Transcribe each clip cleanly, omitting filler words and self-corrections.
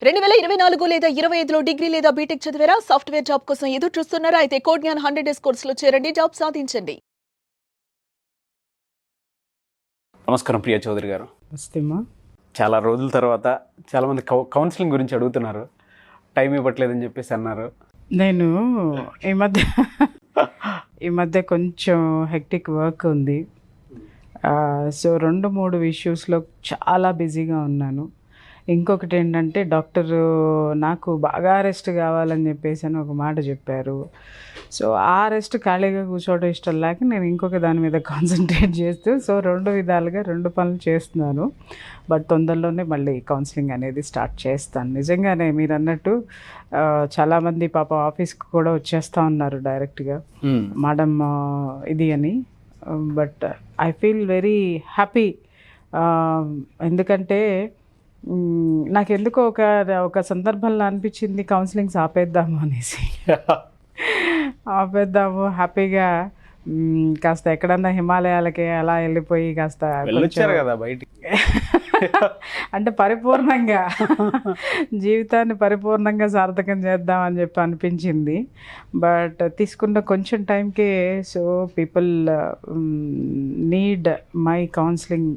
2024 లేదా 25లో డిగ్రీ లేదా బీటెక్ చదివారా? సాఫ్ట్‌వేర్ జాబ్ కోసం ఎదురు చూస్తున్నారా? అయితే కోడ్ జ్ఞాన్ 100 డేస్ కోర్సులో చేరండి, జాబ్ సాధించండి. నమస్కారం ప్రియా చౌదరి గారు. వస్తేమా చాలా రోజుల తర్వాత చాలామంది కౌన్సిలింగ్ గురించి అడుగుతున్నారు. టైం ఇవ్వట్లేదని చెప్పేసి అన్నారు. నేను ఈ మధ్య కొంచెం హెక్టిక్ వర్క్ ఉంది. సో 2-3 ఇష్యూస్లో చాలా బిజీగా ఉన్నాను. ఇంకొకటి ఏంటంటే డాక్టరు నాకు బాగా రెస్ట్ కావాలని చెప్పేసి అని ఒక మాట చెప్పారు. సో ఆ రెస్ట్ ఖాళీగా కూర్చోవడం ఇష్టం లేక నేను ఇంకొక దాని మీద కాన్సన్ట్రేట్ చేస్తూ సో 2 విధాలుగా 2 పనులు చేస్తున్నాను. బట్ తొందరలోనే మళ్ళీ కౌన్సిలింగ్ అనేది స్టార్ట్ చేస్తాను. నిజంగానే మీరు అన్నట్టు చాలామంది పాప ఆఫీస్కి కూడా వచ్చేస్తూ ఉన్నారు డైరెక్ట్గా మేడం ఇది అని. But I feel very happy. ఎందుకంటే నాకెందుకో ఒక సందర్భంలో అనిపించింది కౌన్సిలింగ్స్ ఆపేద్దాము అనేసి. ఆపేద్దాము హ్యాపీగా కాస్త ఎక్కడన్నా హిమాలయాలకి అలా వెళ్ళిపోయి కాస్త కదా బయటికి అంటే పరిపూర్ణంగా జీవితాన్ని పరిపూర్ణంగా సార్థకం చేద్దామని చెప్పి అనిపించింది. బట్ తీసుకున్న కొంచెం టైంకే so people need my counselling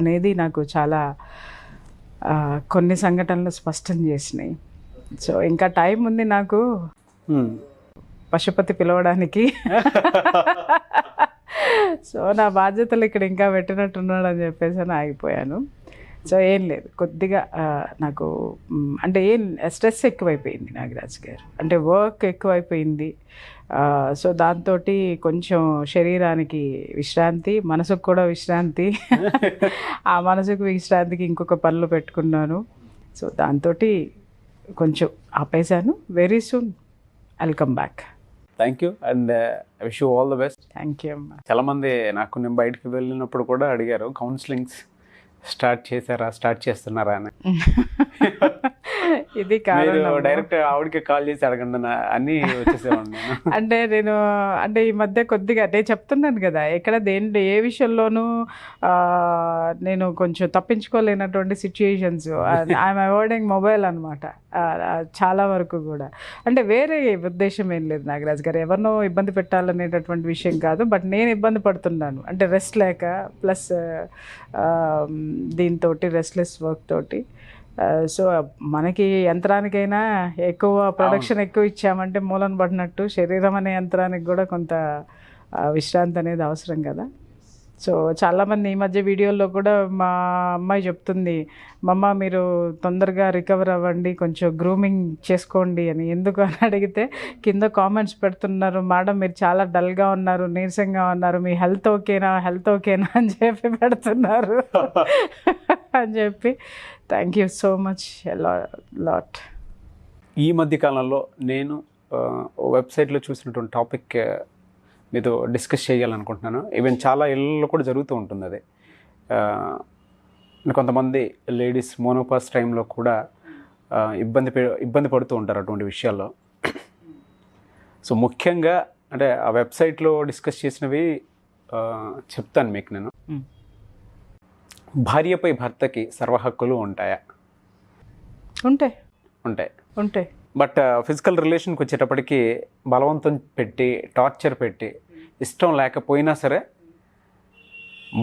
అనేది నాకు చాలా కొన్ని సంఘటనలు స్పష్టం చేసినాయి. సో ఇంకా టైం ఉంది నాకు పశుపతి పిలవడానికి. సో నా బాధ్యతలు ఇక్కడ ఇంకా పెట్టినట్టున్నాడు అని చెప్పేసి అని ఆగిపోయాను. సో ఏం లేదు, కొద్దిగా నాకు అంటే స్ట్రెస్ ఎక్కువైపోయింది నాగరాజ్ గారు, అంటే వర్క్ ఎక్కువైపోయింది. సో దాంతో కొంచెం శరీరానికి విశ్రాంతి, మనసుకు కూడా విశ్రాంతి. ఆ మనసుకు విశ్రాంతికి ఇంకొక పనులు పెట్టుకున్నాను. సో దాంతో కొంచెం ఆపేశాను. Very soon I'll come back. Thank you and wish you all the best. Thank you అమ్మా. చాలామంది నాకు నేను బయటకు వెళ్ళినప్పుడు కూడా అడిగారు కౌన్సిలింగ్స్ స్టార్ట్ చేస్తున్నారా అని. ఇది కాదు, డైరెక్ట్ ఆవిడకి కాల్ చేసి అడగండి అన్నీ వచ్చేసేవాడిని. అంటే ఈ మధ్య కొద్దిగా నేను చెప్తున్నాను కదా, ఎక్కడ ఏ విషయంలోనూ నేను కొంచెం తప్పించుకోలేనటువంటి సిచ్యుయేషన్స్. ఐఎమ్ అవాయిడింగ్ మొబైల్ అనమాట చాలా వరకు కూడా. అంటే వేరే ఉద్దేశం ఏం లేదు నాగరాజ్ గారు, ఎవరినో ఇబ్బంది పెట్టాలనేటటువంటి విషయం కాదు. బట్ నేను ఇబ్బంది పడుతున్నాను, అంటే రెస్ట్ లేక ప్లస్ దీంతో రెస్ట్లెస్ వర్క్ తోటి. సో మనకి యంత్రానికైనా ఎక్కువ ప్రొడక్షన్ ఎక్కువ ఇచ్చామంటే మూలన పడినట్టు శరీరం అనే యంత్రానికి కూడా కొంత విశ్రాంతి అనేది అవసరం కదా. సో చాలామంది ఈ మధ్య వీడియోల్లో కూడా మా అమ్మాయి చెప్తుంది, మమ్మ మీరు తొందరగా రికవర్ అవ్వండి, కొంచెం గ్రూమింగ్ చేసుకోండి అని. ఎందుకు అని అడిగితే కింద కామెంట్స్ పెడుతున్నారు, మేడం మీరు చాలా డల్గా ఉన్నారు, నీరసంగా ఉన్నారు, మీ హెల్త్ ఓకేనా అని చెప్పి పెడుతున్నారు అని చెప్పి. Thank you so much lot. ఈ మధ్య కాలంలో నేను వెబ్సైట్లో చూసినటువంటి టాపిక్ మీతో డిస్కస్ చేయాలనుకుంటున్నాను. ఈవెన్ చాలా ఇళ్ళలో కూడా జరుగుతూ ఉంటుంది అది. కొంతమంది లేడీస్ మోనోపాస్ టైంలో కూడా ఇబ్బంది పడుతూ ఉంటారు అటువంటి విషయాల్లో. సో ముఖ్యంగా అంటే ఆ వెబ్సైట్లో డిస్కస్ చేసినవి చెప్తాను మీకు నేను. భార్యపై భర్తకి సర్వ హక్కులు ఉంటాయా? ఉంటాయి. బట్ ఫిజికల్ రిలేషన్కి వచ్చేటప్పటికి బలవంతం పెట్టి టార్చర్ పెట్టి ఇష్టం లేకపోయినా సరే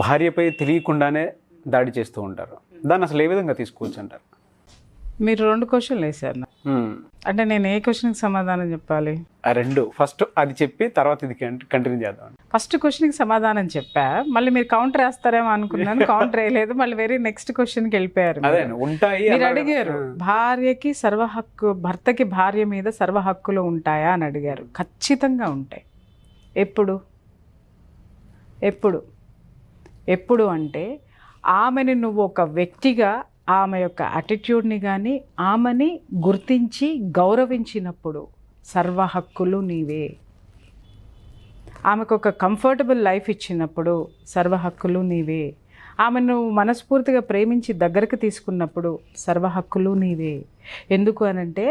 భార్యపై తెలియకుండానే దాడి చేస్తూ ఉంటారు. దాన్ని అసలు ఏ విధంగా తీసుకోవచ్చు అంటారు? మీరు 2 క్వశ్చన్లు వేశారు. అంటే నేను ఏ క్వశ్చన్కి సమాధానం చెప్పాలి? ఫస్ట్ అది చెప్పి తర్వాత ఇది కంటిన్యూ చేద్దాం. ఫస్ట్ క్వశ్చన్కి సమాధానం చెప్పా, మళ్ళీ మీరు కౌంటర్ వేస్తారేమో అనుకున్నాను. కౌంటర్ వేయలేదు, మళ్ళీ వెరీ నెక్స్ట్ క్వశ్చన్కి వెళ్ళిపోయారు. మీరు అడిగారు భర్తకి భార్య మీద సర్వ హక్కులు ఉంటాయా అని అడిగారు. ఖచ్చితంగా ఉంటాయి. ఎప్పుడు అంటే ఆమెని నువ్వు ఒక వ్యక్తిగా ఆమె యొక్క యాటిట్యూడ్ని కానీ ఆమెని గుర్తించి గౌరవించినప్పుడు సర్వ హక్కులు నీవే. ఆమెకు ఒక కంఫర్టబుల్ లైఫ్ ఇచ్చినప్పుడు సర్వ హక్కులు నీవే. ఆమెను మనస్ఫూర్తిగా ప్రేమించి దగ్గరకు తీసుకున్నప్పుడు సర్వ హక్కులు నీవే. ఎందుకు అనంటే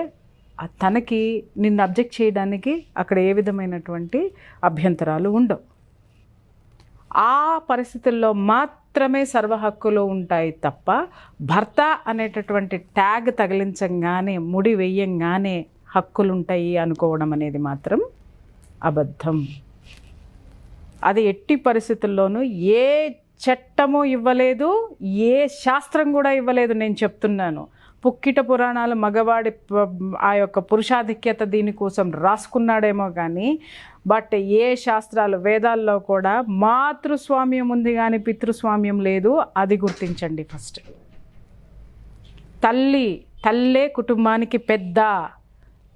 తనకి నిన్ను అబ్జెక్ట్ చేయడానికి అక్కడ ఏ విధమైనటువంటి అభ్యంతరాలు ఉండవు. ఆ పరిస్థితుల్లో మాత్రమే సర్వ హక్కులు ఉంటాయి తప్ప భర్త అనేటటువంటి ట్యాగ్ తగిలించంగానే ముడి వెయ్యంగానే హక్కులు ఉంటాయి అనుకోవడం అనేది మాత్రం అబద్ధం. అది ఎట్టి పరిస్థితుల్లోనూ ఏ చట్టము ఇవ్వలేదు, ఏ శాస్త్రం కూడా ఇవ్వలేదు. నేను చెప్తున్నాను, పుక్కిట పురాణాలు మగవాడి ఆ యొక్క పురుషాధిక్యత దీనికోసం రాసుకున్నాడేమో కానీ బట్ ఏ శాస్త్రాలు వేదాల్లో కూడా మాతృస్వామ్యం ఉంది కానీ పితృస్వామ్యం లేదు. అది గుర్తించండి ఫస్ట్. తల్లే కుటుంబానికి పెద్ద.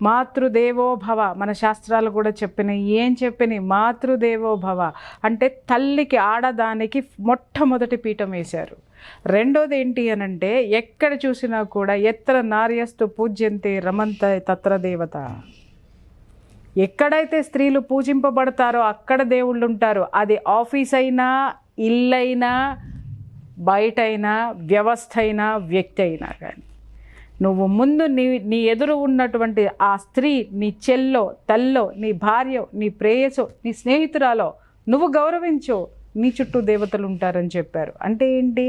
మాతృదేవోభవ మన శాస్త్రాలు కూడా చెప్పినాయి. ఏం చెప్పినాయి? మాతృదేవోభవ అంటే తల్లికి, ఆడదానికి మొట్టమొదటి పీఠం వేశారు. రెండోది ఏంటి అనంటే ఎక్కడ చూసినా కూడా ఎత్ర నార్యస్తు పూజ్యంతే రమంత తత్ర దేవత. ఎక్కడైతే స్త్రీలు పూజింపబడతారో అక్కడ దేవుళ్ళు ఉంటారు. అది ఆఫీస్ అయినా, ఇల్లైనా, బయటైనా, వ్యవస్థ అయినా, వ్యక్తి అయినా కానీ నువ్వు ముందు నీ ఎదురు ఉన్నటువంటి ఆ స్త్రీ నీ చెల్లో, తల్లో, నీ భార్య, నీ ప్రేయసో, నీ స్నేహితురాలో నువ్వు గౌరవించు. నీ చుట్టూ దేవతలు ఉంటారని చెప్పారు. అంటే ఏంటి?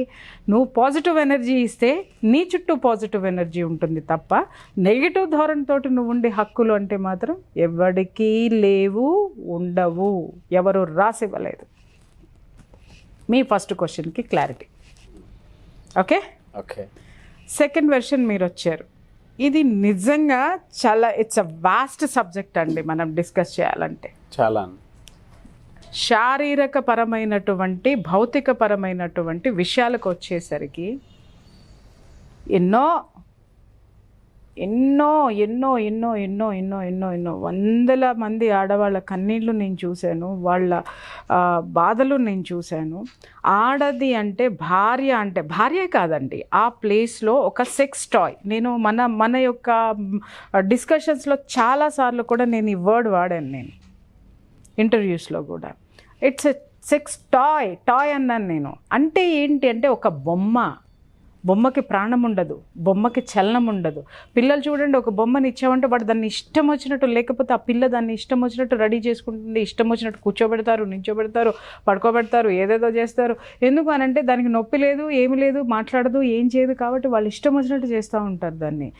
నువ్వు పాజిటివ్ ఎనర్జీ ఇస్తే నీ చుట్టూ పాజిటివ్ ఎనర్జీ ఉంటుంది తప్ప నెగిటివ్ ధోరణితోటి నువ్వు ఉండే హక్కులు అంటే మాత్రం ఎవరికీ లేవు, ఉండవు. ఎవరు రాసివ్వలేదు. మీ ఫస్ట్ క్వశ్చన్కి క్లారిటీ. ఓకే. సెకండ్ వెర్షన్ మీరు వచ్చారు. ఇది నిజంగా చాలా ఇట్స్ అ వాస్ట్ సబ్జెక్ట్ అండి. మనం డిస్కస్ చేయాలంటే చాలా శారీరక పరమైనటువంటి, భౌతిక పరమైనటువంటి విషయాలకు వచ్చేసరికి ఎన్నో ఎన్నో ఎన్నో ఎన్నో ఎన్నో ఎన్నో ఎన్నో ఎన్నో వందల మంది ఆడవాళ్ళ కన్నీళ్ళు నేను చూశాను, వాళ్ళ బాధలు నేను చూశాను. ఆడది అంటే భార్య, అంటే భార్య కాదండి, ఆ ప్లేస్లో ఒక సెక్స్ టాయ్. నేను మన యొక్క డిస్కషన్స్లో చాలాసార్లు కూడా నేను ఈ వర్డ్ వాడాను, నేను ఇంటర్వ్యూస్లో కూడా. ఇట్స్ ఎ సెక్స్ టాయ్ అన్నాను నేను. అంటే ఏంటి అంటే ఒక బొమ్మకి ప్రాణం ఉండదు, బొమ్మకి చలనం ఉండదు. పిల్లలు చూడండి, ఒక బొమ్మని ఇచ్చామంటే వాడు దాన్ని ఇష్టం వచ్చినట్టు, లేకపోతే ఆ పిల్ల దాన్ని ఇష్టం వచ్చినట్టు రెడీ చేసుకుంటుంది, ఇష్టం వచ్చినట్టు కూర్చోబెడతారు, నించోబెడతారు, పడుకోబెడతారు, ఏదేదో చేస్తారు. ఎందుకు అనంటే దానికి నొప్పి లేదు, ఏమి లేదు, మాట్లాడదు, ఏం చేయదు, కాబట్టి వాళ్ళు ఇష్టం వచ్చినట్టు చేస్తూ ఉంటారు దాన్ని.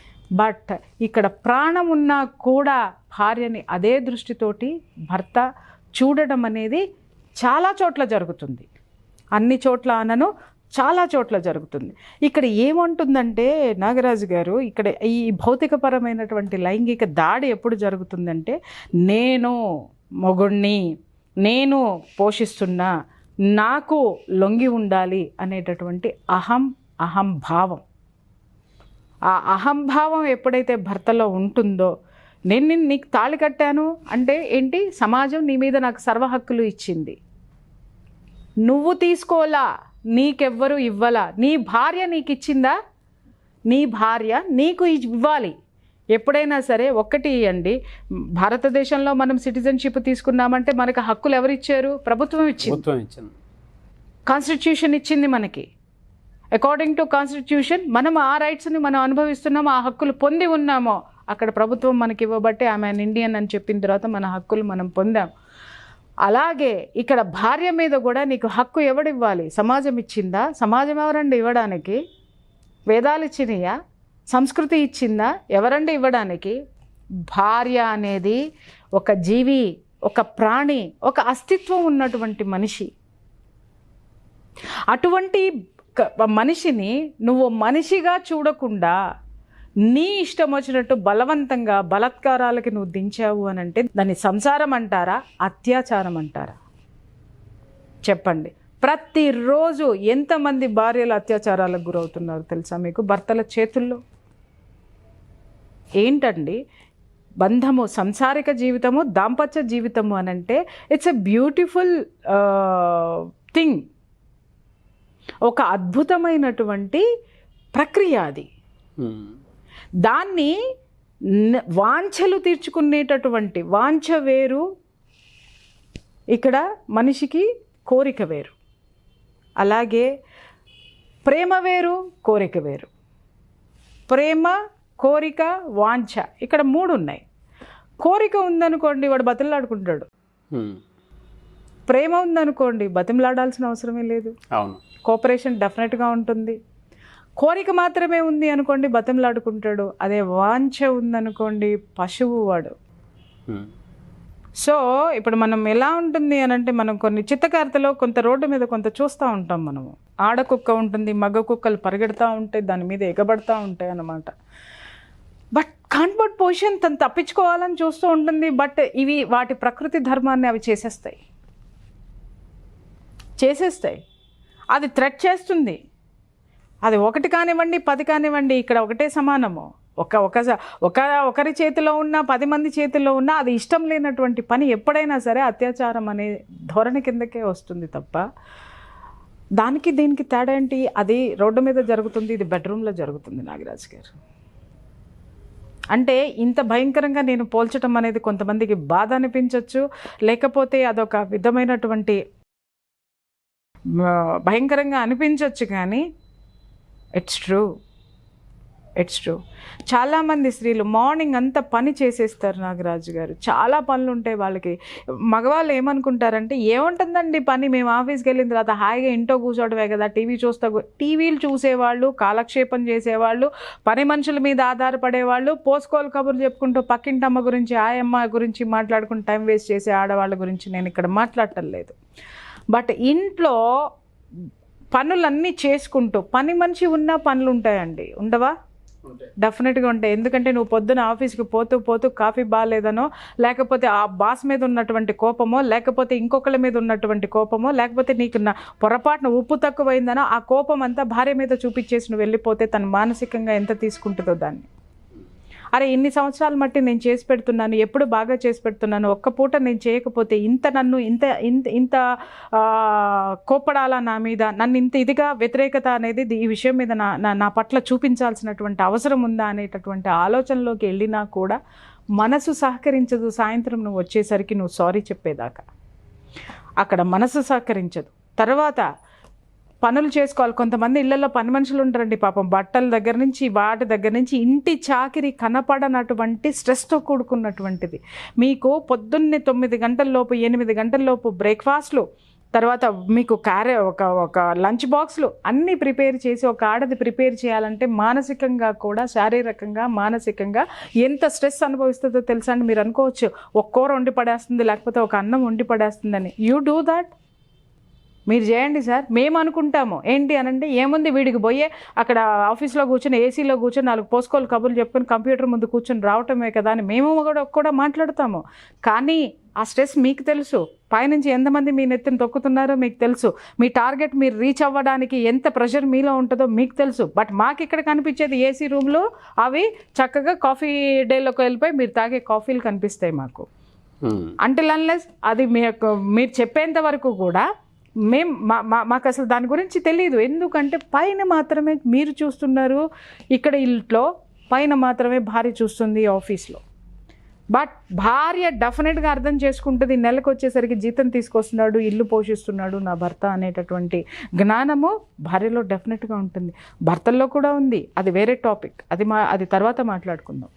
బట్ ఇక్కడ ప్రాణం ఉన్నా కూడా భార్యని అదే దృష్టితోటి భర్త చూడడం అనేది చాలా చోట్ల జరుగుతుంది. అన్ని చోట్ల అనను, చాలా చోట్ల జరుగుతుంది. ఇక్కడ ఏమంటుందంటే నాగరాజు గారు, ఇక్కడ ఈ భౌతికపరమైనటువంటి లైంగిక దాడి ఎప్పుడు జరుగుతుందంటే నేను మొగుణ్ణి, నేను పోషిస్తున్నా, నాకు లొంగి ఉండాలి అనేటటువంటి అహంభావం. ఆ అహంభావం ఎప్పుడైతే భర్తలో ఉంటుందో, నేను నీకు తాళి కట్టాను అంటే ఏంటి? సమాజం నీ మీద నాకు సర్వ హక్కులు ఇచ్చింది, నువ్వు తీసుకోలా, నీకెవ్వరు ఇవ్వాలా. నీ భార్య నీకు ఇచ్చిందా? నీ భార్య నీకు ఇవ్వాలి. ఎప్పుడైనా సరే ఒక్కటి ఇవ్వండి, భారతదేశంలో మనం సిటిజన్షిప్ తీసుకున్నామంటే మనకు హక్కులు ఎవరు ఇచ్చారు? ప్రభుత్వం ఇచ్చింది. కాన్స్టిట్యూషన్ ఇచ్చింది మనకి. అకార్డింగ్ టు కాన్స్టిట్యూషన్ మనం ఆ రైట్స్ని మనం అనుభవిస్తున్నాము, ఆ హక్కులు పొంది ఉన్నామో. అక్కడ ప్రభుత్వం మనకి ఇవ్వబట్టే ఆమె ఇండియన్ అని చెప్పిన తర్వాత మన హక్కులు మనం పొందాం. అలాగే ఇక్కడ భార్య మీద కూడా నీకు హక్కు ఎవడివ్వాలి? సమాజం ఇచ్చిందా? సమాజం ఎవరండి ఇవ్వడానికి? వేదాలు ఇచ్చినాయా? సంస్కృతి ఇచ్చిందా? ఎవరండి ఇవ్వడానికి? భార్య అనేది ఒక జీవి, ఒక ప్రాణి, ఒక అస్తిత్వం ఉన్నటువంటి మనిషి. అటువంటి మనిషిని నువ్వు మనిషిగా చూడకుండా నీ ఇష్టం వచ్చినట్టు బలవంతంగా బలాత్కారాలకి నువ్వు దించావు అని అంటే దాన్ని సంసారం అంటారా, అత్యాచారం అంటారా? చెప్పండి. ప్రతిరోజు ఎంతమంది భార్యలు అత్యాచారాలకు గురవుతున్నారు తెలుసా మీకు? భర్తల చేతుల్లో. ఏంటండి బంధము, సంసారిక జీవితము, దాంపత్య జీవితము అని అంటే ఇట్స్ ఎ బ్యూటిఫుల్ థింగ్. ఒక అద్భుతమైనటువంటి ప్రక్రియ అది. దాన్ని వాంఛలు తీర్చుకునేటటువంటి వాంఛ వేరు, ఇక్కడ మనిషికి కోరిక వేరు. అలాగే ప్రేమ వేరు, కోరిక వేరు. ప్రేమ, కోరిక, వాంఛ, ఇక్కడ 3 ఉన్నాయి. కోరిక ఉందనుకోండి, వాడు బతిలాడుకుంటాడు. ప్రేమ ఉందనుకోండి, బతిమలాడాల్సిన అవసరమే లేదు. అవును. కోఆపరేషన్ డెఫినెట్గా ఉంటుంది. కోరిక మాత్రమే ఉంది అనుకోండి, బతిమలాడుకుంటాడు. అదే వాంఛ ఉందనుకోండి, పశువు వాడు. సో ఇప్పుడు మనం ఎలా ఉంటుంది అని అంటే, మనం కొన్ని చిత్తకారితలో కొంత రోడ్డు మీద కొంత చూస్తూ ఉంటాం. మనము ఆడకుక్క ఉంటుంది, మగ కుక్కలు పరిగెడతా ఉంటాయి, దాని మీద ఎగబడతా ఉంటాయి అన్నమాట. బట్ కాన్బర్ట్ పొజిషన్ తను తప్పించుకోవాలని చూస్తూ ఉంటుంది. బట్ ఇవి వాటి ప్రకృతి ధర్మాన్ని అవి చేసేస్తాయి. అది థ్రెట్ చేస్తుంది. అది 1 కానివ్వండి 10 కానివ్వండి, ఇక్కడ ఒకటే సమానము. ఒకరి చేతిలో ఉన్న 10 మంది చేతిలో ఉన్న అది ఇష్టం లేనటువంటి పని ఎప్పుడైనా సరే అత్యాచారం అనే ధోరణి కిందకే వస్తుంది తప్ప దానికి దీనికి తేడా ఏంటి? అది రోడ్డు మీద జరుగుతుంది, ఇది బెడ్రూమ్లో జరుగుతుంది. నాగరాజ్ గారు అంటే ఇంత భయంకరంగా నేను పోల్చడం అనేది కొంతమందికి బాధ అనిపించవచ్చు, లేకపోతే అదొక విధమైనటువంటి భయంకరంగా అనిపించవచ్చు. కానీ ఇట్స్ ట్రూ. చాలామంది స్త్రీలు మార్నింగ్ అంతా పని చేసేస్తారు నాగరాజు గారు. చాలా పనులు ఉంటాయి వాళ్ళకి. మగవాళ్ళు ఏమనుకుంటారంటే, ఏముంటుందండి పని, మేము ఆఫీస్కి వెళ్ళిన తర్వాత హాయిగా ఇంట్లో కూర్చోవడమే కదా, టీవీలు చూసేవాళ్ళు, కాలక్షేపం చేసేవాళ్ళు, పని మనుషుల మీద ఆధారపడేవాళ్ళు, పోసుకోలు కబుర్లు చెప్పుకుంటూ పక్కింటమ్మ గురించి ఆయమ్మ గురించి మాట్లాడుకుంటూ టైం వేస్ట్ చేసే ఆడవాళ్ళ గురించి నేను ఇక్కడ మాట్లాడటం లేదు. బట్ ఇంట్లో పనులన్నీ చేసుకుంటూ, పని మనిషి ఉన్న పనులు ఉంటాయండి, ఉండవా? డెఫినెట్గా ఉంటాయి. ఎందుకంటే నువ్వు పొద్దున ఆఫీస్కి పోతూ కాఫీ బాగాలేదనో, లేకపోతే ఆ బాస్ మీద ఉన్నటువంటి కోపమో, లేకపోతే ఇంకొకళ్ళ మీద ఉన్నటువంటి కోపమో, లేకపోతే నీకు పొరపాటున ఉప్పు తక్కువైందనో ఆ కోపం అంతా భార్య మీద చూపించేసి నువ్వు వెళ్ళిపోతే తను మానసికంగా ఎంత తీసుకుంటుందో దాన్ని. అరే ఇన్ని సంవత్సరాల మట్టి నేను చేసి పెడుతున్నాను, ఎప్పుడు బాగా చేసి పెడుతున్నాను, ఒక్క పూట నేను చేయకపోతే నన్ను ఇంత కోపడాలా నా మీద, నన్ను ఇంత ఇదిగా వ్యతిరేకత అనేది ఈ విషయం మీద నా పట్ల చూపించాల్సినటువంటి అవసరం ఉందా అనేటటువంటి ఆలోచనలోకి వెళ్ళినా కూడా మనసు సహకరించదు. సాయంత్రం నువ్వు వచ్చేసరికి నువ్వు సారీ చెప్పేదాకా అక్కడ మనసు సహకరించదు. తర్వాత పనులు చేసుకోవాలి. కొంతమంది ఇళ్లలో పని మనుషులు ఉంటారండి పాపం, బట్టల దగ్గర నుంచి వాటి దగ్గర నుంచి ఇంటి చాకిరి కనపడనటువంటి స్ట్రెస్తో కూడుకున్నటువంటిది. మీకు పొద్దున్నే 9 గంటల్లోపు 8 గంటల్లోపు బ్రేక్ఫాస్ట్లు, తర్వాత మీకు ఒక లంచ్ బాక్స్లు అన్నీ ప్రిపేర్ చేసి ఒక ఆడది ప్రిపేర్ చేయాలంటే మానసికంగా కూడా, శారీరకంగా మానసికంగా ఎంత స్ట్రెస్ అనుభవిస్తుందో తెలుసా అండి? మీరు అనుకోవచ్చు ఒక కూర వండి పడేస్తుంది, లేకపోతే ఒక అన్నం వండి పడేస్తుందని. యూ డూ దాట్, మీరు చేయండి సార్. మేము అనుకుంటాము ఏంటి అనంటే, ఏముంది వీడికి పోయే అక్కడ ఆఫీస్లో కూర్చొని ఏసీలో కూర్చొని 4 పోసుకోలు కబుర్లు చెప్పుకొని కంప్యూటర్ ముందు కూర్చొని రావటమే కదా అని మేము కూడా మాట్లాడతాము. కానీ ఆ స్ట్రెస్ మీకు తెలుసు, పైనుంచి ఎంతమంది మీ నెత్తిని తొక్కుతున్నారో మీకు తెలుసు, మీ టార్గెట్ మీరు రీచ్ అవ్వడానికి ఎంత ప్రెషర్ మీలో ఉంటుందో మీకు తెలుసు. బట్ మాకు ఇక్కడ కనిపించేది ఏసీ రూమ్లో అవి చక్కగా కాఫీ డేలోకి వెళ్ళిపోయి మీరు తాగే కాఫీలు కనిపిస్తాయి మాకు. అంటిల్ అన్లెస్ అది మీరు చెప్పేంత వరకు కూడా మాకు అసలు దాని గురించి తెలియదు. ఎందుకంటే పైన మాత్రమే మీరు చూస్తున్నారు, ఇక్కడ ఇంట్లో పైన మాత్రమే భార్య చూస్తుంది ఆఫీస్లో. బట్ భార్య డెఫినెట్గా అర్థం చేసుకుంటుంది, నెలకు వచ్చేసరికి జీతం తీసుకొస్తున్నాడు, ఇల్లు పోషిస్తున్నాడు నా భర్త అనేటటువంటి జ్ఞానము భార్యలో డెఫినెట్గా ఉంటుంది. భర్తల్లో కూడా ఉంది, అది వేరే టాపిక్, అది తర్వాత మాట్లాడుకుందాం.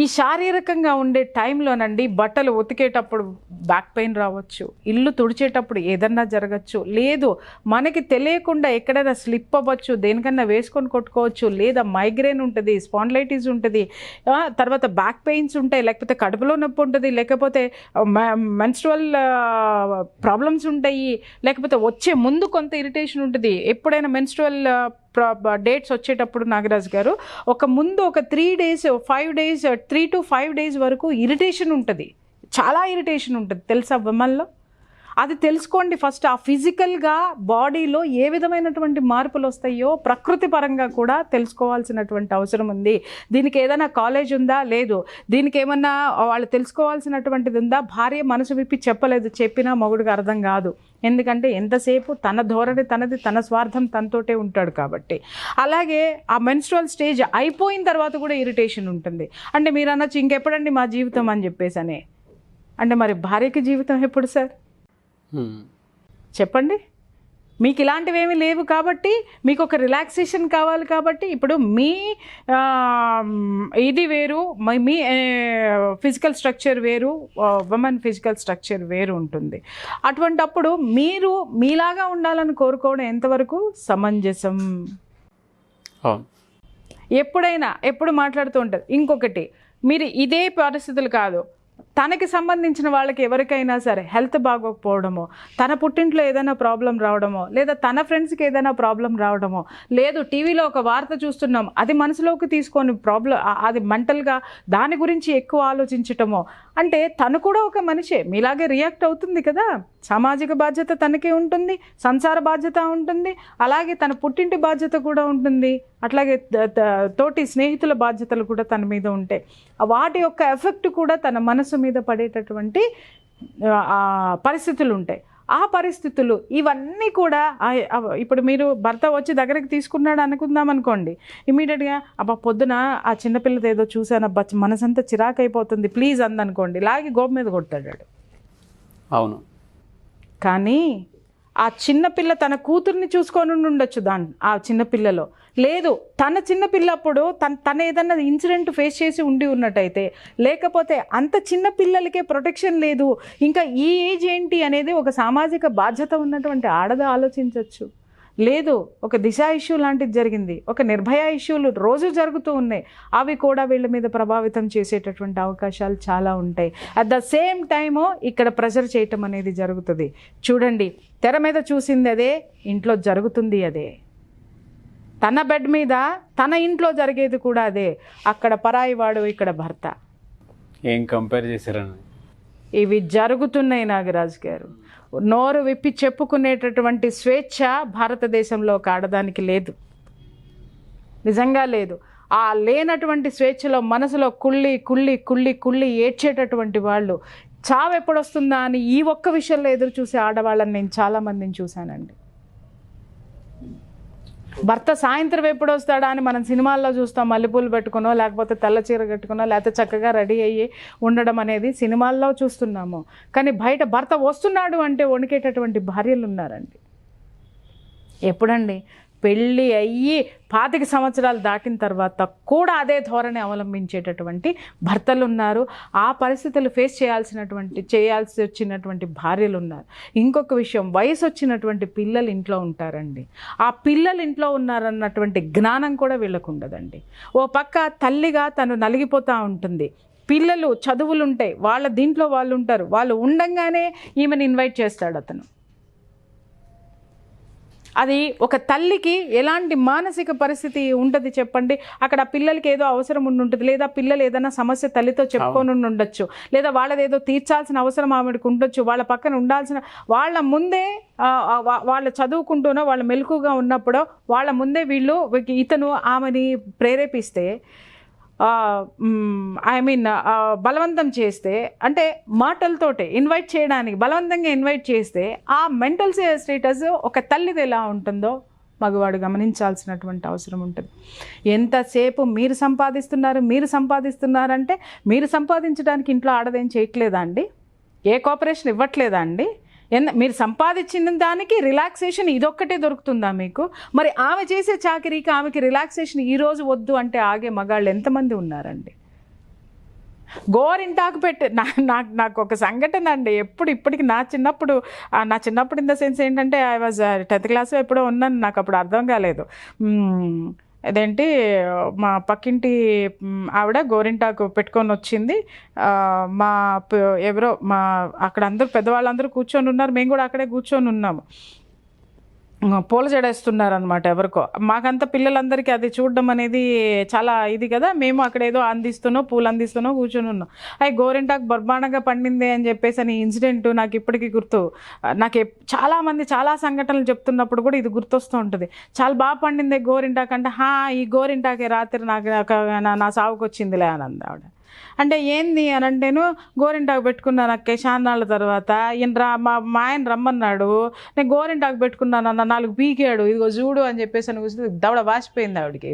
ఈ శారీరకంగా ఉండే టైంలోనండి బట్టలు ఉతికేటప్పుడు బ్యాక్ పెయిన్ రావచ్చు, ఇల్లు తుడిచేటప్పుడు ఏదన్నా జరగచ్చు, లేదు మనకి తెలియకుండా ఎక్కడైనా స్లిప్ అవ్వచ్చు, దేనికన్నా వేసుకొని కొట్టుకోవచ్చు, లేదా మైగ్రేన్ ఉంటుంది, స్పాండిలైటిస్ ఉంటుంది, తర్వాత బ్యాక్ పెయిన్స్ ఉంటాయి, లేకపోతే కడుపులో నొప్పి ఉంటుంది, లేకపోతే మెన్స్ట్రువల్ ప్రాబ్లమ్స్ ఉంటాయి, లేకపోతే వచ్చే ముందు కొంత ఇరిటేషన్ ఉంటుంది. ఎప్పుడైనా మెన్స్ట్రువల్ డేట్స్ వచ్చేటప్పుడు నాగరాజు గారు ముందు ఒక 3 to 5 days వరకు ఇరిటేషన్ ఉంటుంది, చాలా ఇరిటేషన్ ఉంటుంది తెలుసా విమల్లో? అది తెలుసుకోండి ఫస్ట్. ఆ ఫిజికల్గా బాడీలో ఏ విధమైనటువంటి మార్పులు వస్తాయో ప్రకృతి పరంగా కూడా తెలుసుకోవాల్సినటువంటి అవసరం ఉంది. దీనికి ఏదైనా కాలేజ్ ఉందా? లేదు. దీనికి ఏమన్నా వాళ్ళు తెలుసుకోవాల్సినటువంటిది ఉందా? భార్య మనసు విప్పి చెప్పలేదు, చెప్పినా మొగుడికి అర్థం కాదు. ఎందుకంటే ఎంతసేపు తన ధోరణి తనది, తన స్వార్థం తనతోటే ఉంటాడు కాబట్టి. అలాగే ఆ మెన్స్ట్రువల్ స్టేజ్ అయిపోయిన తర్వాత కూడా ఇరిటేషన్ ఉంటుంది. అంటే మీరు అనొచ్చు ఇంకెప్పుడండి మా జీవితం అని చెప్పేసనే. అంటే మరి భార్యకి జీవితం ఎప్పుడు సార్ చెప్పండి? మీకు ఇలాంటివి ఏమీ లేవు కాబట్టి మీకు ఒక రిలాక్సేషన్ కావాలి కాబట్టి ఇప్పుడు మీ ఇది వేరు, మీ ఫిజికల్ స్ట్రక్చర్ వేరు, ఉమెన్ ఫిజికల్ స్ట్రక్చర్ వేరు ఉంటుంది. అటువంటప్పుడు మీరు మీలాగా ఉండాలని కోరుకోవడం ఎంతవరకు సమంజసం? ఎప్పుడు మాట్లాడుతూ ఉంటారు. ఇంకొకటి, మీరు ఇదే పరిస్థితులు కాదు, తనకి సంబంధించిన వాళ్ళకి ఎవరికైనా సరే హెల్త్ బాగోకపోవడమో, తన పుట్టింట్లో ఏదైనా ప్రాబ్లం రావడమో, లేదా తన ఫ్రెండ్స్కి ఏదైనా ప్రాబ్లం రావడమో, లేదు టీవీలో ఒక వార్త చూస్తున్నాం అది మనసులోకి తీసుకొని అది మెంటల్గా దాని గురించి ఎక్కువ ఆలోచించటమో, అంటే తను కూడా ఒక మనిషే మీలాగే రియాక్ట్ అవుతుంది కదా. సామాజిక బాధ్యత తనకే ఉంటుంది, సంసార బాధ్యత ఉంటుంది, అలాగే తన పుట్టింటి బాధ్యత కూడా ఉంటుంది, అట్లాగే తోటి స్నేహితుల బాధ్యతలు కూడా తన మీద ఉంటాయి. వాటి యొక్క ఎఫెక్ట్ కూడా తన మనసు మీద పడేటటువంటి పరిస్థితులు ఉంటాయి. ఆ పరిస్థితులు ఇవన్నీ కూడా ఇప్పుడు మీరు భర్త వచ్చి దగ్గరికి తీసుకున్నాడు అనుకుందాం అనుకోండి, ఇమీడియట్గా అబ్బా పొద్దున ఆ చిన్నపిల్లది ఏదో చూసాను అబ్బా మనసంతా చిరాకు అయిపోతుంది ప్లీజ్ అందనుకోండి, లాగి గోపు మీద కొడతాడు. అవును. కానీ ఆ చిన్నపిల్ల తన కూతుర్ని చూసుకొని ఉండొచ్చు ఆ చిన్నపిల్లలో, లేదు తన చిన్నపిల్లప్పుడు తన ఏదన్నా ఇన్సిడెంట్ ఫేస్ చేసి ఉన్నట్టయితే, లేకపోతే అంత చిన్న పిల్లలకే ప్రొటెక్షన్ లేదు, ఇంకా ఈ ఏజ్ ఏంటి అనేది ఒక సామాజిక బాధ్యత ఉన్నటువంటి ఆడద ఆలోచించవచ్చు. లేదు ఒక దిశ ఇష్యూ లాంటిది జరిగింది, ఒక నిర్భయ ఇష్యూలు రోజు జరుగుతూ ఉన్నాయి, అవి కూడా వీళ్ళ మీద ప్రభావితం చేసేటటువంటి అవకాశాలు చాలా ఉంటాయి. అట్ ద సేమ్ టైము ఇక్కడ ప్రెషర్ చేయటం అనేది జరుగుతుంది. చూడండి, తెర మీద చూసింది అదే, ఇంట్లో జరుగుతుంది అదే. తన బెడ్ మీద తన ఇంట్లో జరిగేది కూడా అదే. అక్కడ పరాయి వాడు, ఇక్కడ భర్త. ఏం కంపేర్ చేశారని ఇవి జరుగుతున్నాయి నాగరాజు గారు. నోరు విప్పి చెప్పుకునేటటువంటి స్వేచ్ఛ భారతదేశంలో ఒక ఆడదానికి లేదు, నిజంగా లేదు. ఆ లేనటువంటి స్వేచ్ఛలో మనసులో కుళ్ళి కుళ్ళి కుళ్ళి కుళ్ళి ఏడ్చేటటువంటి వాళ్ళు చావు ఎప్పుడొస్తుందా అని ఈ ఒక్క విషయంలో ఎదురు చూసే ఆడవాళ్ళని నేను చాలామందిని చూశానండి. భర్త సాయంత్రం ఎప్పుడు వస్తాడా అని మనం సినిమాల్లో చూస్తాం, మల్లెపూలు పెట్టుకునో లేకపోతే తెల్ల చీర కట్టుకునో లేకపోతే చక్కగా రెడీ అయ్యి ఉండడం అనేది సినిమాల్లో చూస్తున్నాము. కానీ బయట భర్త వస్తున్నాడు అంటే వణికేటటువంటి భార్యలు ఉన్నారండి. ఎప్పుడండి? పెళ్ళి అయ్యి 25 సంవత్సరాలు దాటిన తర్వాత కూడా అదే ధోరణి అవలంబించేటటువంటి భర్తలు ఉన్నారు. ఆ పరిస్థితులు ఫేస్ చేయాల్సి వచ్చినటువంటి భార్యలు ఉన్నారు. ఇంకొక విషయం, వయసు వచ్చినటువంటి పిల్లలు ఇంట్లో ఉంటారండి. ఆ పిల్లలు ఇంట్లో ఉన్నారన్నటువంటి జ్ఞానం కూడా వీళ్ళకు ఉండదండి. ఓ పక్క తల్లిగా తను నలిగిపోతూ ఉంటుంది, పిల్లలు చదువులు ఉంటాయి, వాళ్ళ దీంట్లో వాళ్ళు ఉంటారు, వాళ్ళు ఉండంగానే ఈమెను ఇన్వైట్ చేస్తాడు అతను. అది ఒక తల్లికి ఎలాంటి మానసిక పరిస్థితి ఉంటుంది చెప్పండి. అక్కడ పిల్లలకి ఏదో అవసరం ఉంటుంది, లేదా పిల్లలు ఏదైనా సమస్య తల్లితో చెప్పుకొని ఉండొచ్చు, లేదా వాళ్ళది ఏదో తీర్చాల్సిన అవసరం ఆవిడకు ఉండొచ్చు, వాళ్ళ పక్కన ఉండాల్సిన వాళ్ళ ముందే వాళ్ళు చదువుకుంటూనో వాళ్ళు మెలకుగా ఉన్నప్పుడో వాళ్ళ ముందే ఇతను ఆమెని ప్రేరేపిస్తే, బలవంతం చేస్తే, అంటే మాటలతోటే ఇన్వైట్ చేయడానికి బలవంతంగా ఇన్వైట్ చేస్తే ఆ మెంటల్ స్టేటస్ ఒక తల్లిది ఎలా ఉంటుందో మగవాడు గమనించాల్సినటువంటి అవసరం ఉంటుంది. ఎంతసేపు మీరు సంపాదిస్తున్నారంటే మీరు సంపాదించడానికి ఇంట్లో ఆడదేం చేయట్లేదా అండి? ఏ కోఆపరేషన్ ఇవ్వట్లేదా అండి? మీరు సంపాదించిన దానికి రిలాక్సేషన్ ఇదొక్కటే దొరుకుతుందా మీకు? మరి ఆమె చేసే చాకరీకి ఆమెకి రిలాక్సేషన్ ఈరోజు వద్దు అంటే ఆగే మగాళ్ళు ఎంతమంది ఉన్నారండి? గోరింటాకు నాకు ఒక సంఘటన అండి, ఇప్పటికి నా చిన్నప్పుడు ఇన్ ద సెన్స్ ఏంటంటే ఐ వాజ్ 10th క్లాస్ ఎప్పుడో ఉన్నాను, నాకు అప్పుడు అర్థం కాలేదు. అదేంటి మా పక్కింటి ఆవిడ గోరింటాకు పెట్టుకొని వచ్చింది. ఎవరో అక్కడ అందరూ పెద్దవాళ్ళందరూ కూర్చొని ఉన్నారు, మేము కూడా అక్కడే కూర్చొని ఉన్నాము. పూల జడేస్తున్నారనమాట ఎవరికో. మాకంతా పిల్లలందరికీ అది చూడడం అనేది చాలా ఇది కదా, మేము అక్కడ ఏదో పూలు అందిస్తూనో కూర్చొని ఉన్నాం. అవి గోరింటాకు బర్బాణంగా పండిందే అని చెప్పేసి అని ఇన్సిడెంట్ నాకు ఇప్పటికీ గుర్తు. నాకు చాలామంది చాలా సంఘటనలు చెప్తున్నప్పుడు కూడా ఇది గుర్తొస్తూ ఉంటుంది. చాలా బాగా పండిందే గోరింటాకు అంటే, ఈ గోరింటాకే రాత్రి నా సావుకు వచ్చిందిలే అని అంది ఆవిడ. అంటే ఏంది అని అంటేను, గోరింటాకు పెట్టుకున్నాను అక్క చాన్నాళ్ళ తర్వాత, మా ఆయన రమ్మన్నాడు, నేను గోరింటాకు పెట్టుకున్నాను అన్న, 4 పీకాడు, ఇదిగో చూడు అని చెప్పేసి అని కూర్చుంది. దవడ వాసిపోయింది ఆవిడకి,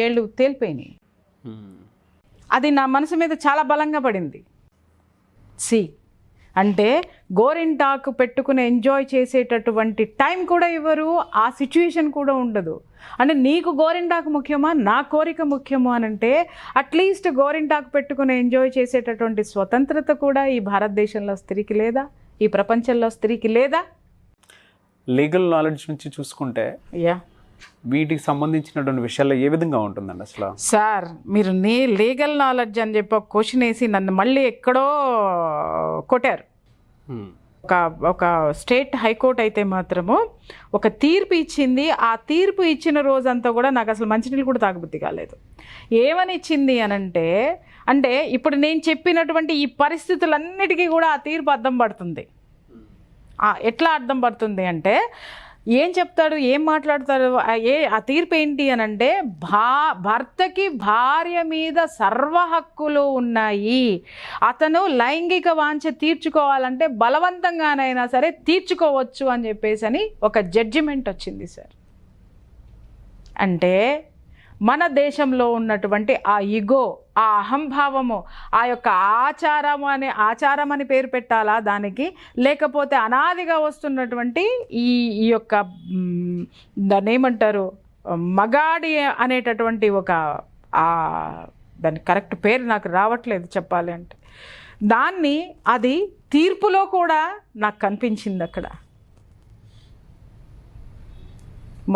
ఏళ్ళు తేలిపోయినాయి. అది నా మనసు మీద చాలా బలంగా పడింది. అంటే గోరింటాకు పెట్టుకుని ఎంజాయ్ చేసేటటువంటి టైం కూడా ఇవ్వరు, ఆ సిచ్యుయేషన్ కూడా ఉండదు. అంటే నీకు గోరింటాకు ముఖ్యమా, నా కోరిక ముఖ్యమా అని అంటే అట్లీస్ట్ గోరింటాకు పెట్టుకుని ఎంజాయ్ చేసేటటువంటి స్వతంత్రత కూడా ఈ భారతదేశంలో స్త్రీకి లేదా, ఈ ప్రపంచంలో స్త్రీకి లేదా? లీగల్ నాలెడ్జ్ నుంచి చూసుకుంటే వీటికి సంబంధించినటువంటి విషయాల్లో ఏ విధంగా ఉంటుందండి అసలు? సార్, మీరు లీగల్ నాలెడ్జ్ అని చెప్పి ఒక క్వశ్చన్ వేసి నన్ను మళ్ళీ ఎక్కడో కొట్టారు. ఒక స్టేట్ హైకోర్టు అయితే మాత్రము ఒక తీర్పు ఇచ్చింది. ఆ తీర్పు ఇచ్చిన రోజంతా కూడా నాకు అసలు మంచినీళ్ళు కూడా తాగబుద్ధి కాలేదు. ఏమని ఇచ్చింది అంటే ఇప్పుడు నేను చెప్పినటువంటి ఈ పరిస్థితులన్నిటికీ కూడా ఆ తీర్పు అర్థం పడుతుంది. ఎట్లా అర్థం పడుతుంది అంటే ఏం చెప్తాడు, ఏం మాట్లాడతాడు, ఆ తీర్పు ఏంటి అంటే భర్తకి భార్య మీద సర్వ హక్కులు ఉన్నాయి, అతను లైంగిక వాంఛ తీర్చుకోవాలంటే బలవంతంగానైనా సరే తీర్చుకోవచ్చు అని చెప్పేసి ఒక జడ్జిమెంట్ వచ్చింది సార్. అంటే మన దేశంలో ఉన్నటువంటి ఆ ఇగో, ఆ అహంభావము, ఆ యొక్క ఆచారం అని పేరు పెట్టాలా దానికి, లేకపోతే అనాదిగా వస్తున్నటువంటి ఈ యొక్క దాన్ని ఏమంటారు, మగాడి అనేటటువంటి ఒక దాని కరెక్ట్ పేరు నాకు రావట్లేదు చెప్పాలి అంటే, దాన్ని అది తీర్పులో కూడా నాకు కనిపించింది. అక్కడ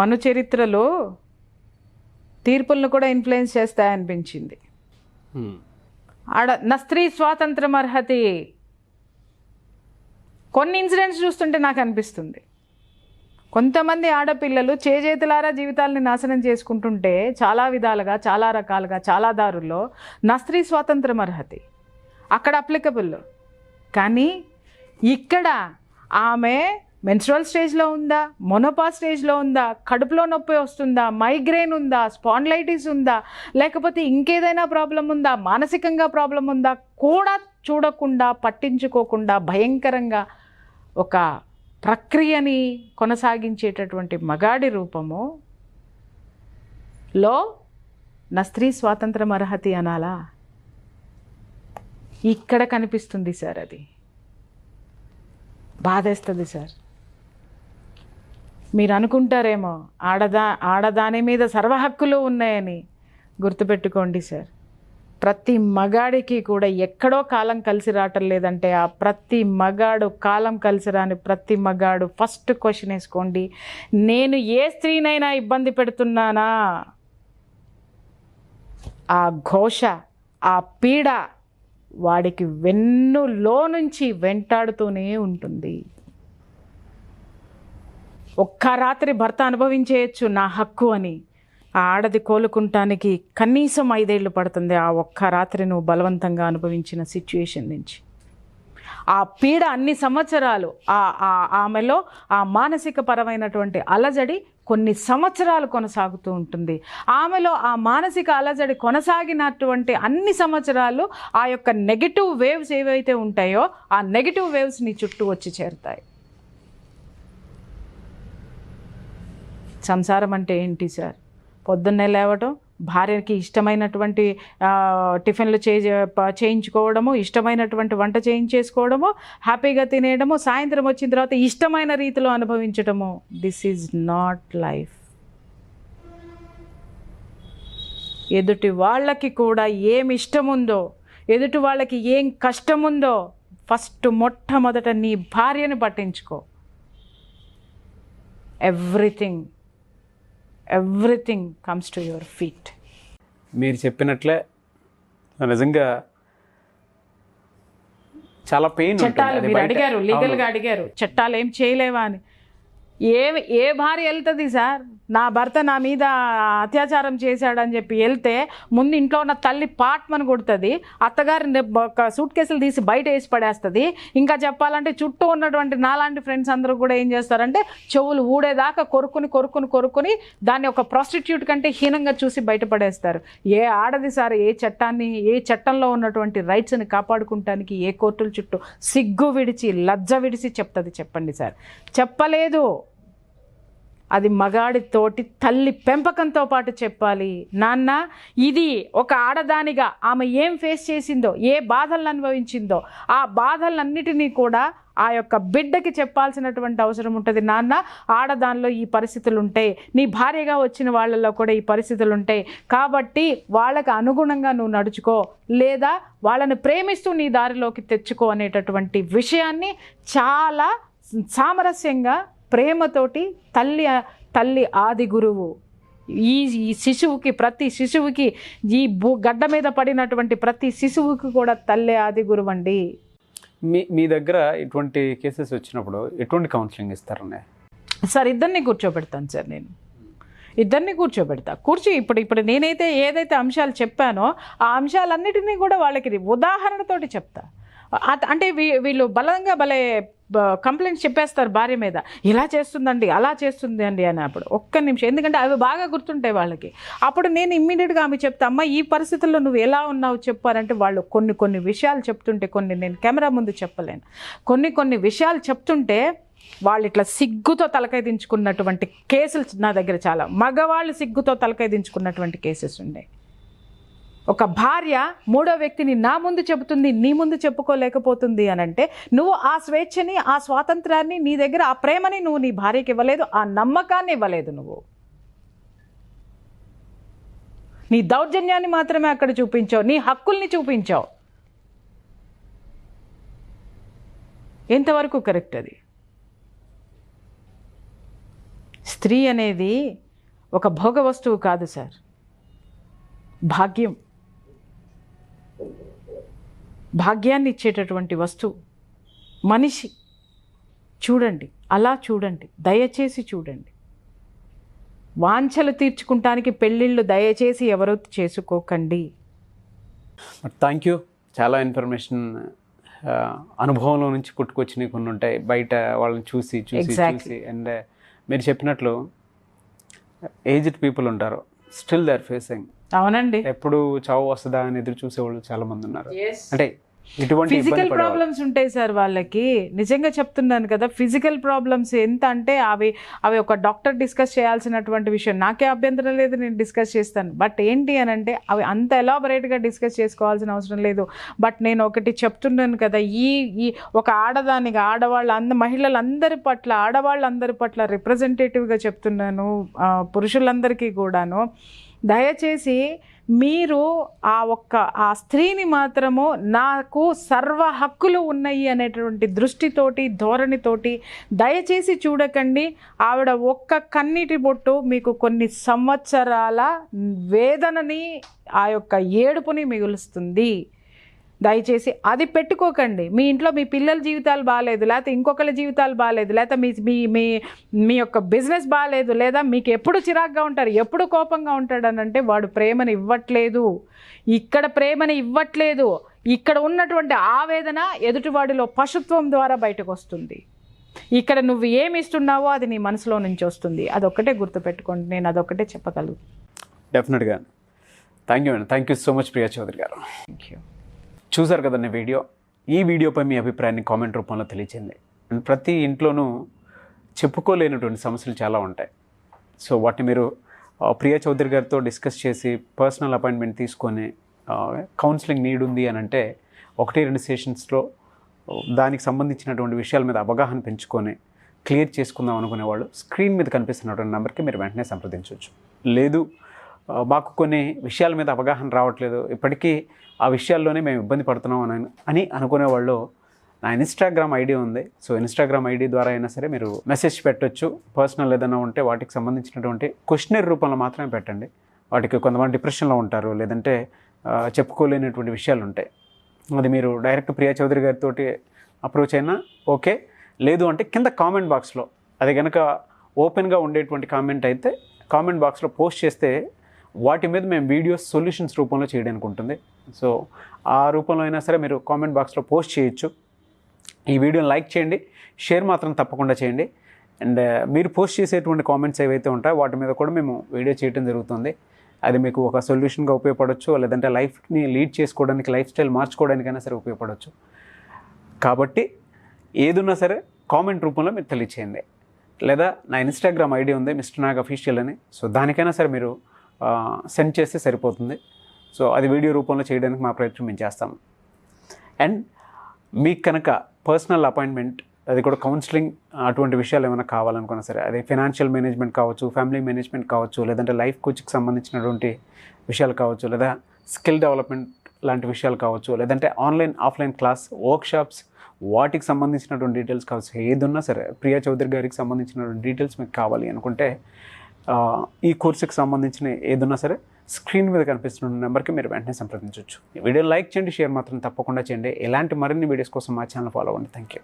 మను చరిత్రలో తీర్పులను కూడా ఇన్ఫ్లుయెన్స్ చేస్తాయనిపించింది. నా స్త్రీ స్వాతంత్రం అర్హతి కొన్ని ఇన్సిడెంట్స్ చూస్తుంటే నాకు అనిపిస్తుంది, కొంతమంది ఆడపిల్లలు చేజేతులారా జీవితాలని నాశనం చేసుకుంటుంటే చాలా విధాలుగా, చాలా రకాలుగా, చాలా దారుల్లో నా స్త్రీ స్వాతంత్రం అర్హతి అక్కడ అప్లికబుల్. కానీ ఇక్కడ ఆమె మెన్స్ట్రువల్ స్టేజ్లో ఉందా, మొనోపాజ్ స్టేజ్లో ఉందా, కడుపులో నొప్పి వస్తుందా, మైగ్రేన్ ఉందా, స్పాండిలైటిస్ ఉందా, లేకపోతే ఇంకేదైనా ప్రాబ్లం ఉందా, మానసికంగా ప్రాబ్లం ఉందా కూడా చూడకుండా, పట్టించుకోకుండా భయంకరంగా ఒక ప్రక్రియని కొనసాగించేటటువంటి మగాడి రూపములో నా స్త్రీ స్వాతంత్రం అర్హతి అనాలా? ఇక్కడ కనిపిస్తుంది సార్. అది బాధేస్తుంది సార్. మీరు అనుకుంటారేమో ఆడదాని మీద సర్వ హక్కులు ఉన్నాయని. గుర్తుపెట్టుకోండి సార్, ప్రతి మగాడికి కూడా ఎక్కడో కాలం కలిసి రావటం లేదంటే ఆ ప్రతి మగాడు, కాలం కలిసి రాని ప్రతి మగాడు ఫస్ట్ క్వశ్చన్ వేసుకోండి, నేను ఏ స్త్రీనైనా ఇబ్బంది పెడుతున్నానా? ఆ ఘోష, ఆ పీడ వాడికి వెన్నులో నుంచి వెంటాడుతూనే ఉంటుంది. ఒక్క రాత్రి భర్త అనుభవించేయచ్చు నా హక్కు అని, ఆ ఆడది కోలుకుంటానికి కనీసం 5 ఏళ్ళు పడుతుంది. ఆ ఒక్క రాత్రి నువ్వు బలవంతంగా అనుభవించిన సిచ్యుయేషన్ నుంచి ఆ పీడ అన్ని సంవత్సరాలు, ఆమెలో ఆ మానసిక పరమైనటువంటి అలజడి కొన్ని సంవత్సరాలు కొనసాగుతూ ఉంటుంది. ఆమెలో ఆ మానసిక అలజడి కొనసాగినటువంటి అన్ని సంవత్సరాలు ఆ యొక్క నెగిటివ్ వేవ్స్ ఏవైతే ఉంటాయో ఆ నెగిటివ్ వేవ్స్ నీ చుట్టూ వచ్చి చేరుతాయి. సంసారం అంటే ఏంటి సార్? పొద్దున్నే లేవటం, భార్యకి ఇష్టమైనటువంటి టిఫిన్లు చేయించుకోవడము, ఇష్టమైనటువంటి వంట చేయించేసుకోవడము, హ్యాపీగా తినేయడము, సాయంత్రం వచ్చిన తర్వాత ఇష్టమైన రీతిలో అనుభవించడము. This is not life. ఎదుటి వాళ్ళకి కూడా ఏమి ఇష్టం ఉందో, ఎదుటి వాళ్ళకి ఏం కష్టం ఉందో ఫస్ట్ మొట్టమొదట నీ భార్యని పట్టించుకో. Everything comes to your feet. మీరు చెప్పినట్లే నిజంగా చాలా పెయిన్. చట్టాలు మీరు అడిగారు, లీగల్గా అడిగారు, చట్టాలు ఏం చేయలేవా అని. ఏ భార్య వెళ్తుంది సార్? నా భర్త నా మీద అత్యాచారం చేశాడని చెప్పి వెళ్తే ముందు ఇంట్లో ఉన్న తల్లి పాట్మని కొడుతుంది, అత్తగారిని సూట్ కేసులు తీసి బయట వేసి పడేస్తుంది. ఇంకా చెప్పాలంటే చుట్టూ ఉన్నటువంటి నాలాంటి ఫ్రెండ్స్ అందరూ కూడా ఏం చేస్తారంటే చెవులు ఊడేదాకా కొరుకుని దాన్ని ఒక ప్రాస్టిట్యూట్ కంటే హీనంగా చూసి బయటపడేస్తారు. ఏ ఆడది సార్ ఏ చట్టంలో ఉన్నటువంటి రైట్స్ని కాపాడుకుంటానికి ఏ కోర్టుల చుట్టూ సిగ్గు విడిచి, లజ్జ విడిచి చెప్తుంది? చెప్పండి సార్. చెప్పలేదు. అది మగాడితోటి తల్లి పెంపకంతో పాటు చెప్పాలి. నాన్న, ఇది ఒక ఆడదానిగా ఆమె ఏం ఫేస్ చేసిందో, ఏ బాధలను అనుభవించిందో, ఆ బాధలన్నిటినీ కూడా ఆ యొక్క బిడ్డకి చెప్పాల్సినటువంటి అవసరం ఉంటుంది. నాన్న, ఆడదానిలో ఈ పరిస్థితులు ఉంటాయి, నీ భార్యగా వచ్చిన వాళ్ళల్లో కూడా ఈ పరిస్థితులు ఉంటాయి, కాబట్టి వాళ్ళకి అనుగుణంగా నువ్వు నడుచుకో, లేదా వాళ్ళని ప్రేమిస్తూ నీ దారిలోకి తెచ్చుకో అనేటటువంటి విషయాన్ని చాలా సామరస్యంగా ప్రేమతోటి తల్లి ఆది గురువు. ఈ శిశువుకి, ప్రతి శిశువుకి, ఈ గడ్డ మీద పడినటువంటి ప్రతి శిశువుకి కూడా తల్లి ఆది గురువు అండి. మీ దగ్గర ఇటువంటి కేసెస్ వచ్చినప్పుడు ఎటువంటి కౌన్సిలింగ్ ఇస్తారనే? సార్, ఇద్దరిని కూర్చోబెడతాను సార్. నేను ఇద్దరిని కూర్చోబెడతా. ఇప్పుడు నేనైతే ఏదైతే అంశాలు చెప్పానో ఆ అంశాలన్నిటినీ కూడా వాళ్ళకి ఉదాహరణతోటి చెప్తా. అంటే వీళ్ళు బలంగా కంప్లైంట్స్ చెప్పేస్తారు భార్య మీద, ఇలా చేస్తుందండి, అలా చేస్తుంది అండి అని. అప్పుడు ఒక్క నిమిషం, ఎందుకంటే అవి బాగా గుర్తుంటాయి వాళ్ళకి. అప్పుడు నేను ఇమ్మీడియట్గా ఆమె చెప్తా, అమ్మ ఈ పరిస్థితుల్లో నువ్వు ఎలా ఉన్నావు చెప్పారంటే, వాళ్ళు కొన్ని విషయాలు చెప్తుంటే, కొన్ని నేను కెమెరా ముందు చెప్పలేను, కొన్ని విషయాలు చెప్తుంటే వాళ్ళు ఇట్లా సిగ్గుతో తలకాయ దించుకున్నటువంటి కేసులు నా దగ్గర చాలా. మగవాళ్ళు సిగ్గుతో తలకాయ దించుకున్నటువంటి కేసెస్ ఉన్నాయి. ఒక భార్య మూడో వ్యక్తిని నా ముందు చెబుతుంది, నీ ముందు చెప్పుకోలేకపోతుంది అని అంటే, నువ్వు ఆ స్వేచ్ఛని, ఆ స్వాతంత్రాన్ని, నీ దగ్గర ఆ ప్రేమని నువ్వు నీ భార్యకి ఇవ్వలేదు, ఆ నమ్మకాన్ని ఇవ్వలేదు. నువ్వు నీ దౌర్జన్యాన్ని మాత్రమే అక్కడ చూపించావు, నీ హక్కుల్ని చూపించావు. ఎంతవరకు కరెక్ట్ అది? స్త్రీ అనేది ఒక భోగ వస్తువు కాదు సార్, భాగ్యాన్ని ఇచ్చేటటువంటి వస్తువు. మనిషి చూడండి, అలా చూడండి, దయచేసి చూడండి. వాంఛలు తీర్చుకుంటానికి పెళ్ళిళ్ళు దయచేసి ఎవరూ చేసుకోకండి. Thank you. చాలా ఇన్ఫర్మేషన్ అనుభవంలో నుంచి పుట్టుకొచ్చినవి కొన్ని ఉంటాయి, బయట వాళ్ళని చూసి అండ్ మీరు చెప్పినట్లు ఏజ్డ్ పీపుల్ ఉంటారు, స్టిల్ దే ఆర్ ఫేసింగ్. అవునండి, ఎప్పుడు చావు వస్తుందా అని ఎదురు చూసేవాళ్ళు చాలా మంది ఉన్నారు. అంటే ఇటువంటి ఫిజికల్ ప్రాబ్లమ్స్ ఉంటాయి సార్ వాళ్ళకి. నిజంగా చెప్తున్నాను కదా, ఫిజికల్ ప్రాబ్లమ్స్ ఎంత అంటే అవి ఒక డాక్టర్ డిస్కస్ చేయాల్సినటువంటి విషయం. నాకే అభ్యంతరం లేదు, నేను డిస్కస్ చేస్తాను. బట్ ఏంటి అని అంటే, అవి అంత ఎలాబొరేట్గా డిస్కస్ చేసుకోవాల్సిన అవసరం లేదు. బట్ నేను ఒకటి చెప్తున్నాను కదా, ఈ ఒక ఆడదానిగా, మహిళలందరి పట్ల రిప్రజెంటేటివ్గా చెప్తున్నాను, పురుషులందరికీ కూడాను, దయచేసి మీరు ఆ స్త్రీని మాత్రము నాకు సర్వ హక్కులు ఉన్నాయి అనేటువంటి దృష్టితోటి, ధోరణితోటి దయచేసి చూడకండి. ఆవిడ ఒక్క కన్నీటి బొట్టు మీకు కొన్ని సంవత్సరాల వేదనని, ఆ యొక్క ఏడుపుని మిగులుస్తుంది. దయచేసి అది పెట్టుకోకండి. మీ ఇంట్లో మీ పిల్లల జీవితాలు బాగాలేదు, లేకపోతే ఇంకొకరి జీవితాలు బాగాలేదు, లేకపోతే మీ యొక్క బిజినెస్ బాగాలేదు, లేదా మీకు ఎప్పుడు చిరాగ్గా ఉంటారు, ఎప్పుడు కోపంగా ఉంటాడు అని అంటే, వాడు ప్రేమను ఇవ్వట్లేదు. ఇక్కడ ఉన్నటువంటి ఆవేదన ఎదుటివాడిలో పశుత్వం ద్వారా బయటకు వస్తుంది. ఇక్కడ నువ్వు ఏమి ఇస్తున్నావో అది నీ మనసులో నుంచి వస్తుంది. అదొక్కటే గుర్తుపెట్టుకోండి. నేను అదొక్కటే చెప్పగలను. డెఫినెట్గా. Thank you so much Priya Chaudhary గారు. Thank you. చూసారు కదండి వీడియో. ఈ వీడియోపై మీ అభిప్రాయాన్ని కామెంట్ రూపంలో తెలియచేయండి. అండ్ ప్రతి ఇంట్లోనూ చెప్పుకోలేనటువంటి సమస్యలు చాలా ఉంటాయి. సో వాటిని మీరు ప్రియా చౌదరి గారితో డిస్కస్ చేసి పర్సనల్ అపాయింట్మెంట్ తీసుకొని కౌన్సిలింగ్ నీడ్ ఉంది అని అంటే 1-2 సెషన్స్లో దానికి సంబంధించినటువంటి విషయాల మీద అవగాహన పెంచుకొని క్లియర్ చేసుకుందాం అనుకునే వాళ్ళు స్క్రీన్ మీద కనిపిస్తున్నటువంటి నెంబర్కి మీరు వెంటనే సంప్రదించవచ్చు. లేదు, మాకు కొన్ని విషయాల మీద అవగాహన రావట్లేదు, ఇప్పటికీ ఆ విషయాల్లోనే మేము ఇబ్బంది పడుతున్నాం అని అనుకునే వాళ్ళు, నా ఇన్స్టాగ్రామ్ ఐడి ఉంది. సో ఇన్స్టాగ్రామ్ ఐడి ద్వారా అయినా సరే మీరు మెసేజ్ పెట్టవచ్చు. పర్సనల్ ఏదైనా ఉంటే వాటికి సంబంధించినటువంటి క్వశ్చనరీ రూపంలో మాత్రమే పెట్టండి. వాటికి కొంతమంది డిప్రెషన్లో ఉంటారు, లేదంటే చెప్పుకోలేనటువంటి విషయాలు ఉంటాయి. అది మీరు డైరెక్ట్ ప్రియా చౌదరి గారితో అప్రోచ్ అయినా ఓకే. లేదు అంటే కింద కామెంట్ బాక్స్లో, అది కనుక ఓపెన్గా ఉండేటువంటి కామెంట్ అయితే కామెంట్ బాక్స్లో పోస్ట్ చేస్తే వాటి మీద మేము వీడియోస్ సొల్యూషన్స్ రూపంలో చేయడానికి ఉంటుంది. సో ఆ రూపంలో అయినా సరే మీరు కామెంట్ బాక్స్లో పోస్ట్ చేయొచ్చు. ఈ వీడియోని లైక్ చేయండి, షేర్ మాత్రం తప్పకుండా చేయండి. అండ్ మీరు పోస్ట్ చేసేటువంటి కామెంట్స్ ఏవైతే ఉంటాయో వాటి మీద కూడా మేము వీడియో చేయడం జరుగుతుంది. అది మీకు ఒక సొల్యూషన్గా ఉపయోగపడవచ్చు, లేదంటే లైఫ్ని లీడ్ చేసుకోవడానికి, లైఫ్ స్టైల్ మార్చుకోవడానికైనా సరే ఉపయోగపడవచ్చు. కాబట్టి ఏదున్నా సరే కామెంట్ రూపంలో మీరు తెలియచేయండి. లేదా నా ఇన్స్టాగ్రామ్ ఐడి ఉంది మిస్టర్ నాగ్ అఫీషియల్ అని. సో దానికైనా సరే మీరు సెండ్ చేస్తే సరిపోతుంది. సో అది వీడియో రూపంలో చేయడానికి మా ప్రయత్నం మేము చేస్తాము. అండ్ మీకు కనుక పర్సనల్ అపాయింట్మెంట్, అది కూడా కౌన్సిలింగ్ అటువంటి విషయాలు ఏమైనా కావాలనుకున్నా సరే, అది ఫైనాన్షియల్ మేనేజ్మెంట్ కావచ్చు, ఫ్యామిలీ మేనేజ్మెంట్ కావచ్చు, లేదంటే లైఫ్ కోచ్కి సంబంధించినటువంటి విషయాలు కావచ్చు, లేదా స్కిల్ డెవలప్మెంట్ లాంటి విషయాలు కావచ్చు, లేదంటే ఆన్లైన్ ఆఫ్లైన్ క్లాస్ వర్క్షాప్స్ వాటికి సంబంధించినటువంటి డీటెయిల్స్ కావచ్చు, ఏది ఉన్నా సరే ప్రియా చౌదరి గారికి సంబంధించినటువంటి డీటెయిల్స్ మీకు కావాలి అనుకుంటే ఈ కోర్సుకి సంబంధించిన ఏదున్నా సరే స్క్రీన్ మీద కనిపిస్తున్న నెంబర్కి మీరు వెంటనే సంప్రదించవచ్చు. ఈ వీడియో లైక్ చేయండి, షేర్ మాత్రం తప్పకుండా చేయండి. ఇలాంటి మరిన్ని వీడియోస్ కోసం మా ఛానల్ ఫాలో అవ్వండి. Thank you.